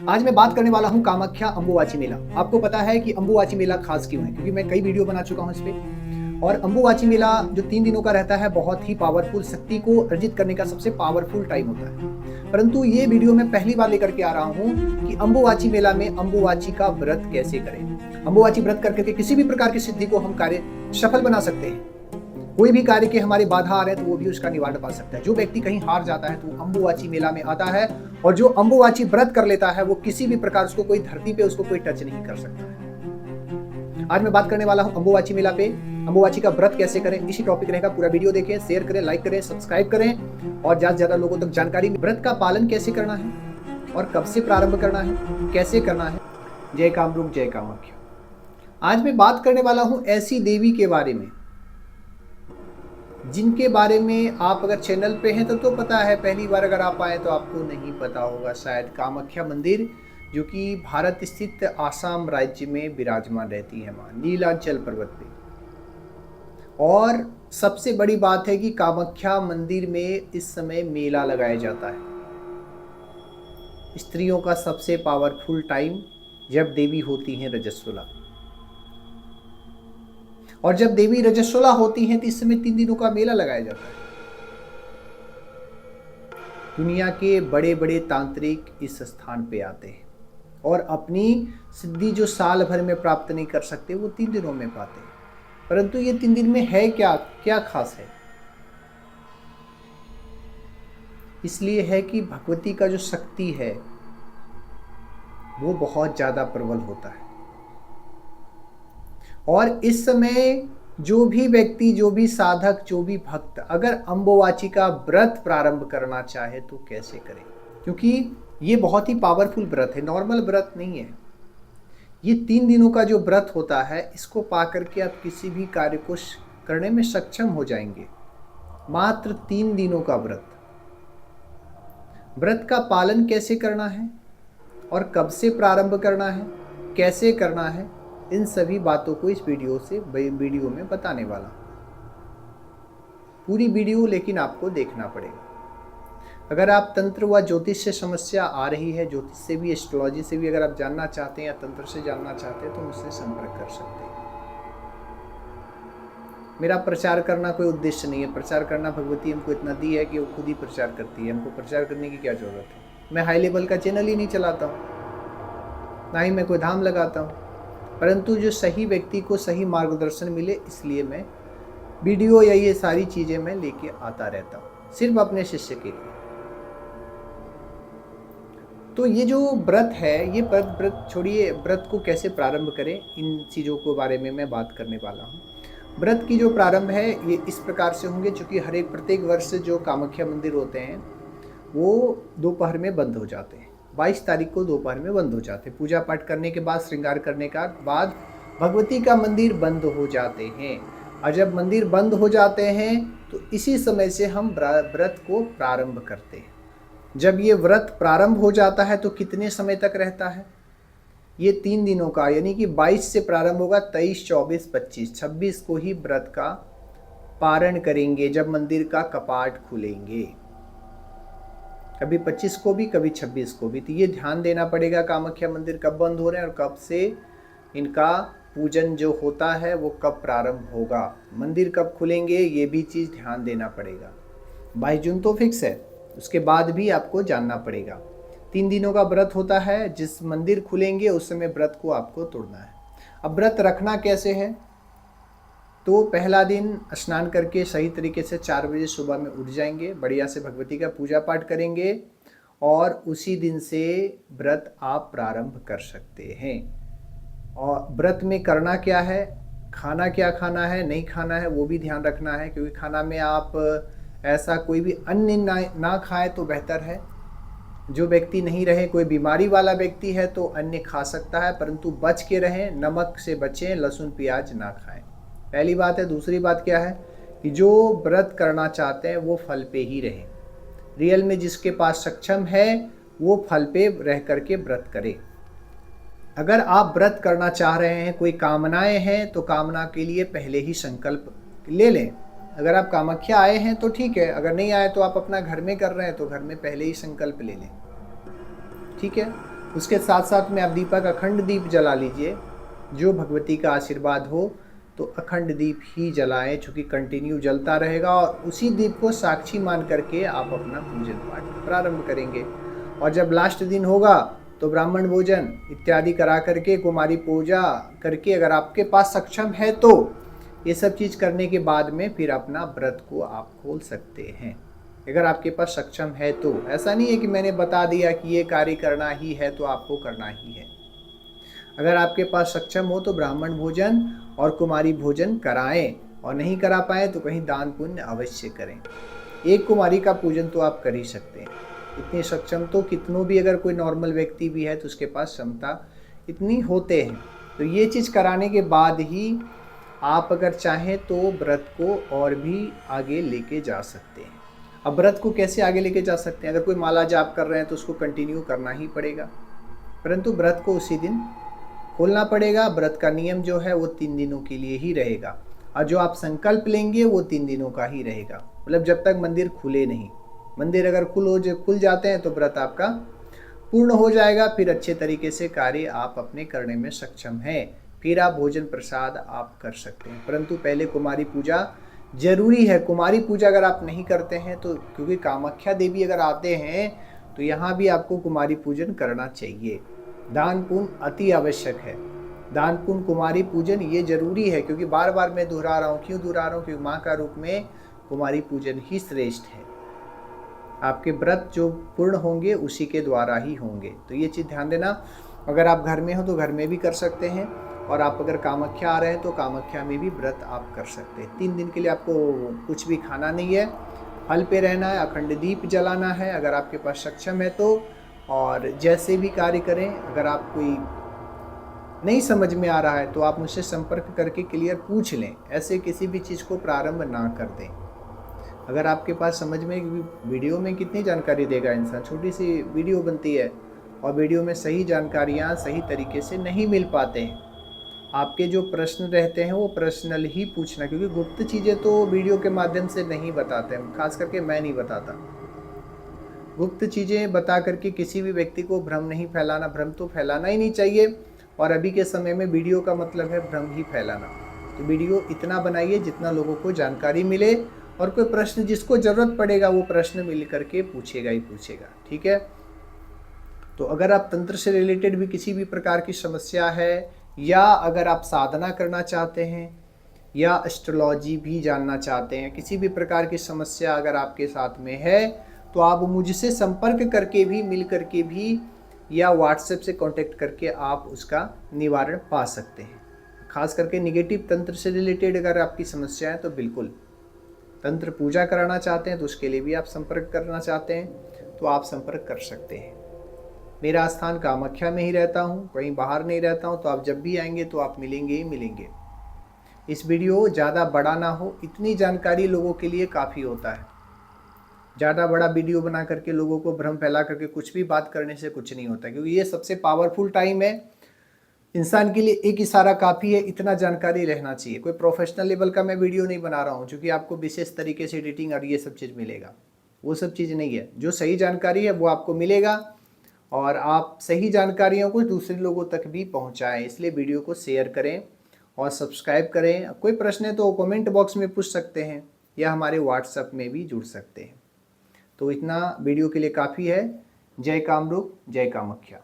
आज मैं बात करने वाला हूँ कामाख्या अम्बुवाची मेला। आपको पता है कि अम्बुवाची मेला खास क्यों है, क्योंकि मैं कई वीडियो बना चुका हूँ इस पे। और अम्बुवाची मेला जो 3 दिनों का रहता है, बहुत ही पावरफुल, शक्ति को अर्जित करने का सबसे पावरफुल टाइम होता है। परंतु ये वीडियो मैं पहली बार लेकर के आ रहा हूँ कि अम्बुवाची मेला में अम्बुवाची का व्रत कैसे करें। अम्बुवाची व्रत करके किसी भी प्रकार की सिद्धि को हम कार्य सफल बना सकते हैं। कोई भी कार्य के हमारे बाधा आ रहे हैं तो वो भी उसका निवारण पा सकता है। जो व्यक्ति कहीं हार जाता है तो वो अम्बुवाची मेला में आता है, और जो अम्बुवाची व्रत कर लेता है वो किसी भी प्रकार उसको कोई धरती पे उसको कोई टच नहीं कर सकता है। आज मैं बात करने वाला हूं अम्बुवाची मेला पे, अम्बुवाची का व्रत कैसे करें। इसी टॉपिक रहेगा। पूरा वीडियो देखें, शेयर करें, लाइक करें, सब्सक्राइब करें और ज्यादा से ज्यादा लोगों तक जानकारी। व्रत का पालन कैसे करना है और कब से प्रारंभ करना है, कैसे करना है। जय कामरूप, जय कामाख्या। आज मैं बात करने वाला हूं ऐसी देवी के बारे में जिनके बारे में आप अगर चैनल पे हैं तो पता है, पहली बार अगर आप आए तो आपको नहीं पता होगा शायद। कामाख्या मंदिर जो कि भारत स्थित आसाम राज्य में विराजमान रहती है मां, नीलांचल पर्वत पे। और सबसे बड़ी बात है कि कामाख्या मंदिर में इस समय मेला लगाया जाता है। स्त्रियों का सबसे पावरफुल टाइम जब देवी होती हैं रजस्वला, और जब देवी रजस्वला होती हैं तो इस समय 3 दिनों का मेला लगाया जाता है। दुनिया के बड़े बड़े तांत्रिक इस स्थान पे आते हैं और अपनी सिद्धि जो साल भर में प्राप्त नहीं कर सकते वो 3 दिनों में पाते हैं। परंतु ये 3 दिन में है क्या क्या खास है? इसलिए है कि भगवती का जो शक्ति है वो बहुत ज्यादा प्रबल होता है। और इस समय जो भी व्यक्ति, जो भी साधक, जो भी भक्त अगर अम्बुवाची का व्रत प्रारंभ करना चाहे तो कैसे करें, क्योंकि ये बहुत ही पावरफुल व्रत है, नॉर्मल व्रत नहीं है। ये 3 दिनों का जो व्रत होता है, इसको पा करके आप किसी भी कार्य को करने में सक्षम हो जाएंगे। मात्र 3 दिनों का व्रत। व्रत का पालन कैसे करना है और कब से प्रारंभ करना है, कैसे करना है, इन सभी बातों को इस वीडियो में बताने वाला। पूरी वीडियो लेकिन आपको देखना पड़ेगा। अगर आप तंत्र व ज्योतिष से समस्या आ रही है, ज्योतिष से भी, एस्ट्रोलॉजी से भी अगर आप जानना चाहते हैं या तंत्र से जानना चाहते हैं तो मुझसे संपर्क कर सकते हैं। मेरा प्रचार करना कोई उद्देश्य नहीं है। प्रचार करना भगवती हमको इतना दी है कि वो खुद ही प्रचार करती है, हमको प्रचार करने की क्या जरूरत है। मैं हाई लेवल का चैनल ही नहीं चलाता हूँ, ना ही मैं कोई धाम लगाता हूँ। परंतु जो सही व्यक्ति को सही मार्गदर्शन मिले, इसलिए मैं वीडियो या ये सारी चीजें मैं लेके आता रहता हूँ, सिर्फ अपने शिष्य के लिए। तो ये जो व्रत है, ये व्रत छोड़िए, व्रत को कैसे प्रारंभ करें, इन चीज़ों के बारे में मैं बात करने वाला हूँ। व्रत की जो प्रारंभ है ये इस प्रकार से होंगे, चूँकि प्रत्येक वर्ष जो कामाख्या मंदिर होते हैं वो दोपहर में बंद हो जाते हैं। 22 तारीख को दोपहर में बंद हो जाते हैं। पूजा पाठ करने के बाद, श्रृंगार करने का बाद भगवती का मंदिर बंद हो जाते हैं। और जब मंदिर बंद हो जाते हैं तो इसी समय से हम व्रत को प्रारंभ करते हैं। जब ये व्रत प्रारंभ हो जाता है तो कितने समय तक रहता है? ये 3 दिनों का, यानी कि 22 से प्रारंभ होगा, 23, 24, 25, 26 को ही व्रत का पारण करेंगे जब मंदिर का कपाट खुलेंगे। कभी 25 को भी, कभी 26 को भी। तो ये ध्यान देना पड़ेगा कामाख्या मंदिर कब बंद हो रहे हैं और कब से इनका पूजन जो होता है वो कब प्रारंभ होगा, मंदिर कब खुलेंगे, ये भी चीज़ ध्यान देना पड़ेगा। 22 जून तो फिक्स है, उसके बाद भी आपको जानना पड़ेगा। 3 दिनों का व्रत होता है, जिस मंदिर खुलेंगे उस समय व्रत को आपको तोड़ना है। अब व्रत रखना कैसे है? तो पहला दिन स्नान करके सही तरीके से 4 बजे सुबह में उठ जाएंगे, बढ़िया से भगवती का पूजा पाठ करेंगे और उसी दिन से व्रत आप प्रारंभ कर सकते हैं। और व्रत में करना क्या है, खाना क्या खाना है, नहीं खाना है, वो भी ध्यान रखना है, क्योंकि खाना में आप ऐसा कोई भी अन्न ना खाएं तो बेहतर है। जो व्यक्ति नहीं रहे, कोई बीमारी वाला व्यक्ति है तो अन्न खा सकता है, परंतु बच के रहें, नमक से बचें, लहसुन प्याज ना खाएं। पहली बात है। दूसरी बात क्या है कि जो व्रत करना चाहते हैं वो फल पे ही रहें। रियल में जिसके पास सक्षम है वो फल पे रह करके व्रत करे। अगर आप व्रत करना चाह रहे हैं, कोई कामनाएं हैं, तो कामना के लिए पहले ही संकल्प ले लें। अगर आप कामाख्या आए हैं तो ठीक है, अगर नहीं आए तो आप अपना घर में कर रहे हैं तो घर में पहले ही संकल्प ले लें, ठीक है। उसके साथ साथ में आप दीपक अखंड दीप जला लीजिए। जो भगवती का आशीर्वाद हो तो अखंड दीप ही जलाएं, चूँकि कंटिन्यू जलता रहेगा और उसी दीप को साक्षी मान करके आप अपना पूजन पाठ प्रारंभ करेंगे। और जब लास्ट दिन होगा तो ब्राह्मण भोजन इत्यादि करा करके, कुमारी पूजा करके, अगर आपके पास सक्षम है तो ये सब चीज़ करने के बाद में फिर अपना व्रत को आप खोल सकते हैं, अगर आपके पास सक्षम है तो। ऐसा नहीं है कि मैंने बता दिया कि ये कार्य करना ही है तो आपको करना ही है। अगर आपके पास सक्षम हो तो ब्राह्मण भोजन और कुमारी भोजन कराएं, और नहीं करा पाए तो कहीं दान पुण्य अवश्य करें। एक कुमारी का पूजन तो आप कर ही सकते हैं, इतने सक्षम तो कितनों भी, अगर कोई नॉर्मल व्यक्ति भी है तो उसके पास क्षमता इतनी होते हैं। तो ये चीज़ कराने के बाद ही आप अगर चाहें तो व्रत को और भी आगे लेके जा सकते हैं। अब व्रत को कैसे आगे लेके जा सकते हैं? अगर कोई माला जाप कर रहे हैं तो उसको कंटिन्यू करना ही पड़ेगा, परंतु व्रत को उसी दिन खोलना पड़ेगा। व्रत का नियम जो है वो 3 दिनों के लिए ही रहेगा, और जो आप संकल्प लेंगे वो 3 दिनों का ही रहेगा, मतलब जब तक मंदिर खुले नहीं। मंदिर अगर खुल जाते हैं तो व्रत आपका पूर्ण हो जाएगा, फिर अच्छे तरीके से कार्य आप अपने करने में सक्षम हैं, फिर आप भोजन प्रसाद आप कर सकते हैं। परंतु पहले कुमारी पूजा जरूरी है। कुमारी पूजा अगर आप नहीं करते हैं तो, क्योंकि कामाख्या देवी अगर आते हैं तो यहाँ भी आपको कुमारी पूजन करना चाहिए। दान पुण्य अति आवश्यक है। दान पुण्य कुमारी पूजन ये जरूरी है, क्योंकि बार बार मैं दोहरा रहा हूँ। क्यों दोहरा रहा हूँ? क्योंकि माँ का रूप में कुमारी पूजन ही श्रेष्ठ है। आपके व्रत जो पूर्ण होंगे उसी के द्वारा ही होंगे, तो ये चीज़ ध्यान देना। अगर आप घर में हो तो घर में भी कर सकते हैं, और आप अगर कामाख्या आ रहे हैं तो कामाख्या में भी व्रत आप कर सकते हैं। 3 दिन के लिए आपको कुछ भी खाना नहीं है, फल पे रहना है, अखंड दीप जलाना है अगर आपके पास सक्षम है तो। और जैसे भी कार्य करें, अगर आप कोई नहीं समझ में आ रहा है तो आप मुझसे संपर्क करके क्लियर पूछ लें। ऐसे किसी भी चीज़ को प्रारंभ ना कर दें। अगर आपके पास समझ में, वीडियो में कितनी जानकारी देगा इंसान, छोटी सी वीडियो बनती है और वीडियो में सही जानकारियाँ सही तरीके से नहीं मिल पाते हैं। आपके जो प्रश्न रहते हैं वो पर्सनल ही पूछना, क्योंकि गुप्त चीज़ें तो वीडियो के माध्यम से नहीं बताते हैं, खास करके मैं नहीं बताता। गुप्त चीज़ें बता करके किसी भी व्यक्ति को भ्रम नहीं फैलाना, भ्रम तो फैलाना ही नहीं चाहिए। और अभी के समय में वीडियो का मतलब है भ्रम ही फैलाना। तो वीडियो इतना बनाइए जितना लोगों को जानकारी मिले, और कोई प्रश्न जिसको ज़रूरत पड़ेगा वो प्रश्न मिल करके पूछेगा ही पूछेगा, ठीक है। तो अगर आप तंत्र से रिलेटेड भी किसी भी प्रकार की समस्या है, या अगर आप साधना करना चाहते हैं, या एस्ट्रोलॉजी भी जानना चाहते हैं, किसी भी प्रकार की समस्या अगर आपके साथ में है तो आप मुझसे संपर्क करके भी, मिल करके भी, या व्हाट्सएप से कांटेक्ट करके आप उसका निवारण पा सकते हैं। खास करके निगेटिव तंत्र से रिलेटेड अगर आपकी समस्या है तो बिल्कुल, तंत्र पूजा कराना चाहते हैं तो उसके लिए भी आप संपर्क करना चाहते हैं तो आप संपर्क कर सकते हैं। मेरा स्थान कामाख्या में ही रहता हूँ, कहीं बाहर नहीं रहता हूँ, तो आप जब भी आएंगे तो आप मिलेंगे ही मिलेंगे। इस वीडियो ज़्यादा बड़ा ना हो, इतनी जानकारी लोगों के लिए काफ़ी होता है। ज़्यादा बड़ा वीडियो बना करके लोगों को भ्रम फैला करके कुछ भी बात करने से कुछ नहीं होता, क्योंकि ये सबसे पावरफुल टाइम है इंसान के लिए। एक इशारा काफ़ी है, इतना जानकारी रहना चाहिए। कोई प्रोफेशनल लेवल का मैं वीडियो नहीं बना रहा हूँ क्योंकि आपको विशेष तरीके से एडिटिंग और ये सब चीज़ मिलेगा, वो सब चीज़ नहीं है। जो सही जानकारी है वो आपको मिलेगा, और आप सही जानकारियों को दूसरे लोगों तक भी पहुँचाएँ। इसलिए वीडियो को शेयर करें और सब्सक्राइब करें। कोई प्रश्न है तो कमेंट बॉक्स में पूछ सकते हैं, या हमारे व्हाट्सएप में भी जुड़ सकते हैं। तो इतना वीडियो के लिए काफ़ी है। जय कामरूप, जय कामाख्या।